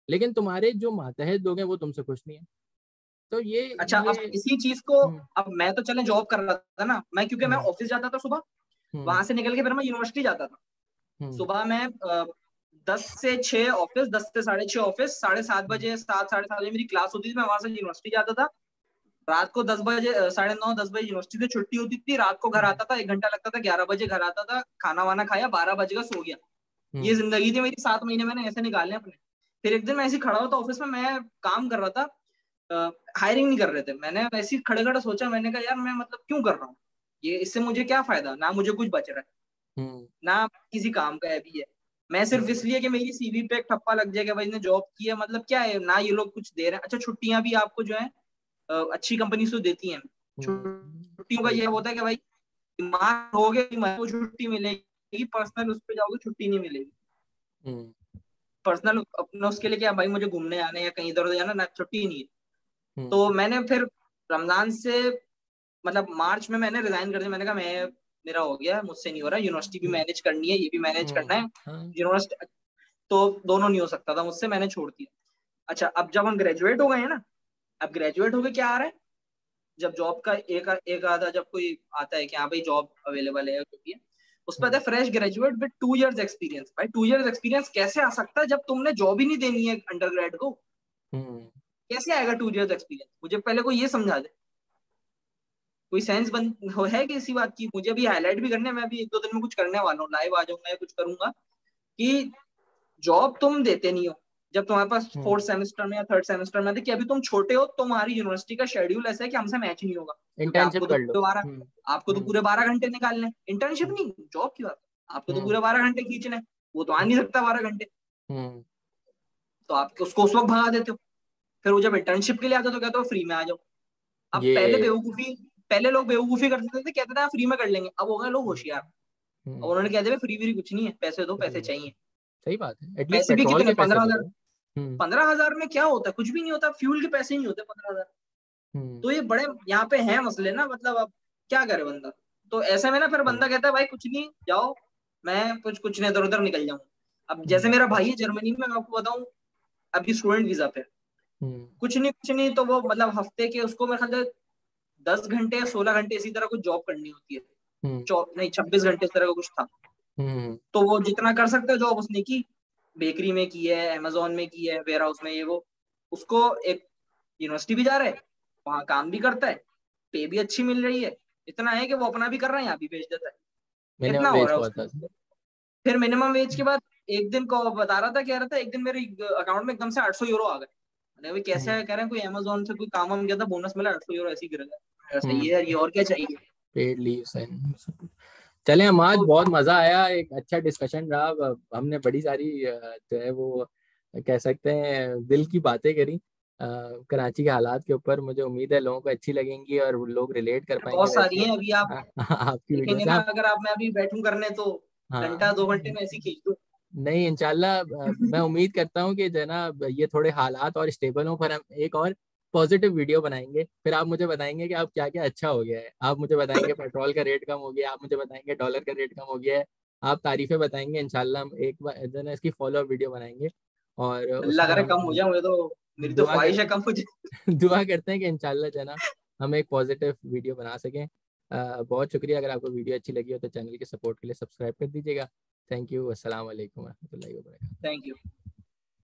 लेकिन तुम्हारे जो मातहत लोग हैं वो तुमसे खुश नहीं है। तो अच्छा, ये अब इसी चीज को, अब मैं तो चले जॉब कर रहा था ना, मैं क्योंकि मैं ऑफिस जाता था सुबह, वहां से निकल के फिर मैं यूनिवर्सिटी जाता था। सुबह मैं 10 से 6 ऑफिस, 10 से 6:30 ऑफिस, 7:30 बजे 7 7:30 बजे मेरी क्लास होती थी, मैं वहां से यूनिवर्सिटी जाता था। रात को 10 बजे 9:30 10 बजे यूनिवर्सिटी से छुट्टी होती थी, रात को घर आता था, 1 घंटा लगता था, 11 बजे घर आता था, खाना वाना खाया, 12 बजे का सो गया। ये जिंदगी थी मेरी, 7 महीने मैंने ऐसे निकालने अपने। फिर एक दिन मैं ऐसे ही खड़ा हुआ था ऑफिस में, मैं काम कर रहा था, हायरिंग नहीं कर रहे थे, मैंने वैसे ही खड़े खड़े सोचा, मैंने कहा यार मैं मतलब क्यों कर रहा हूँ ये, इससे मुझे क्या फायदा, ना मुझे कुछ बच रहा है ना किसी काम का है भी है। मैं सिर्फ इसलिए कि मेरी सीवी पे एक ठप्पा लग जाएगा भाई ने जॉब की है, मतलब क्या है ना, ये लोग कुछ दे रहे हैं। अच्छा, छुट्टियां भी आपको जो है अच्छी कंपनी से देती हैं। छुट्टियों का ये होता है कि भाई बीमार हो गए तो छुट्टी मिलेगी, पर्सनल उस पर जाओगे छुट्टी नहीं मिलेगी। पर्सनल अपना उसके लिए क्या भाई, मुझे घूमने आने या कहीं इधर उधर जाना ना, छुट्टी नहीं है। तो मैंने फिर रमजान से, मतलब मार्च में मैंने रिजाइन कर दिया। मैंने कहा मैं, मेरा हो गया, मुझसे नहीं हो रहा, यूनिवर्सिटी भी मैनेज करनी है, ये भी मैनेज करना है, यूनिवर्सिटी तो दोनों नहीं हो सकता था मुझसे, मैंने छोड़ दिया। अच्छा, अब जब हम ग्रेजुएट हो गए हैं ना, अब ग्रेजुएट हो गए क्या आ रहा है, जब जॉब का एक आधा जब कोई आता है कि हाँ भाई जॉब अवेलेबल है, क्योंकि उस पर आता है fresh graduate with 2 years experience. भाई 2 years एक्सपीरियंस कैसे आ सकता है जब तुमने जॉब ही नहीं देनी है अंडर ग्रेड को, कैसे आएगा 2 years एक्सपीरियंस, मुझे पहले कोई ये समझा दे, कोई सेंस बन हो है कि इसी बात की। मुझे अभी हाईलाइट भी करने, मैं अभी 1 2 दिन में कुछ करने वाला हूँ, लाइव आ जाऊंगा या कुछ करूंगा, कि जॉब तुम देते नहीं हो जब तुम्हारे पास 4th सेमेस्टर में या 3rd सेमेस्टर में, कि अभी तुम छोटे हो, तुम्हारी यूनिवर्सिटी का शेड्यूल ऐसा है कि हमसे मैच नहीं होगा, क्योंकि इंटर्नशिप कर लो। आपको तो पूरे 12 घंटे निकालने, इंटर्नशिप नहीं जॉब की बात, आपको तो पूरे 12 घंटे खींचने, वो तो आ नहीं सकता 12 घंटे, तो आप उसको उस वक्त भगा देते हो। फिर वो जब इंटर्नशिप के लिए आते हो तो कहते हो फ्री में आ जाओ। अब पहले लोग बेवकूफी करते थे, कहते थे फ्री में कर लेंगे, अब हो गए लोग होशियार, अब उन्होंने कह दिया फ्री व्री कुछ नहीं है, पैसे दो, पैसे चाहिए। सही बात है, एटलीस्ट पैसे भी पेट्रोल कितने, के पैसे दे 15,000, दो। 15,000 में क्या होता है, कुछ भी नहीं होता, फ्यूल के पैसे नहीं होते 15,000। तो ये बड़े यहाँ पे हैं मसले ना, मतलब अब क्या करे बंदा। तो ऐसे में ना फिर बंदा कहता है भाई कुछ नहीं, जाओ, मैं कुछ कुछ नहीं, इधर उधर निकल जाऊँ। अब जैसे मेरा भाई है जर्मनी में, मैं आपको बताऊं, अभी स्टूडेंट वीजा पे, कुछ नहीं तो वो मतलब हफ्ते के उसको मेरे ख्याल से 10 घंटे या 16 घंटे इसी तरह कुछ जॉब करनी होती है, नहीं 26 घंटे इस तरह का कुछ था। तो वो जितना कर सकता है जॉब उसने की, बेकरी में की है, अमेजोन में की है, वेयर हाउस में, ये वो, उसको एक यूनिवर्सिटी भी जा रहा है, वहां काम भी करता है, पे भी अच्छी मिल रही है, इतना है कि वो अपना भी कर रहा है, यहाँ भी भेज देता है, इतना मिनिमम हो वेज रहा है बहुत था। उसको। फिर मिनिमम वेज के बाद एक दिन को बता रहा था, कह रहा था एक दिन मेरे अकाउंट में एकदम से 800 यूरो आ गए। मैंने भाई कैसे है, कह रहे हैं कोई अमेजोन से कोई काम हम किया था, बोनस मिला, 800 यूरो ऐसे ही गिर गया। सही है यार, ये और क्या चाहिए। पेड लीव्स एंड, चले हम आज, बहुत मजा आया, एक अच्छा डिस्कशन रहा। हमने बड़ी सारी जो है वो कह सकते हैं दिल की बातें करी कराची के हालात के ऊपर। मुझे उम्मीद है लोगों को अच्छी लगेंगी और लोग रिलेट कर पाएंगे बहुत सारी वैसे हैं अभी, आप आपकी वीडियो देखेंगे से। ना, आप, अगर आप, मैं अभी बैठूं करने तो हाँ, 1 घंटा 2 घंटे में ऐसी खींच दूं। नहीं इंशाल्लाह मैं उम्मीद करता हूँ कि जो है ना ये थोड़े हालात और स्टेबल हों, पर हम एक और पॉजिटिव वीडियो बनाएंगे, फिर आप मुझे बताएंगे कि आप क्या क्या अच्छा हो गया है। आप मुझे बताएंगे पेट्रोल का रेट कम हो गया, आप मुझे बताएंगे डॉलर का रेट कम हो गया है, आप तारीफें बताएंगे। इंशाल्लाह हम एक बार जो है ना इसकी फॉलो अप वीडियो बनाएंगे और अल्लाह उसमें करे हम कम हो जाए, मुझे तो, मेरी तो दुआ ख्वाहिश कर है कम हो जाए। दुआ करते हैं कि इंशाल्लाह जो है ना हम एक पॉजिटिव वीडियो बना सकें। बहुत शुक्रिया, अगर आपको वीडियो अच्छी लगी हो तो चैनल के सपोर्ट के लिए सब्सक्राइब कर दीजिएगा। थैंक यू, अस्सलाम वालेकुम रहमतुल्लाहि व बरकातहू। Thank you.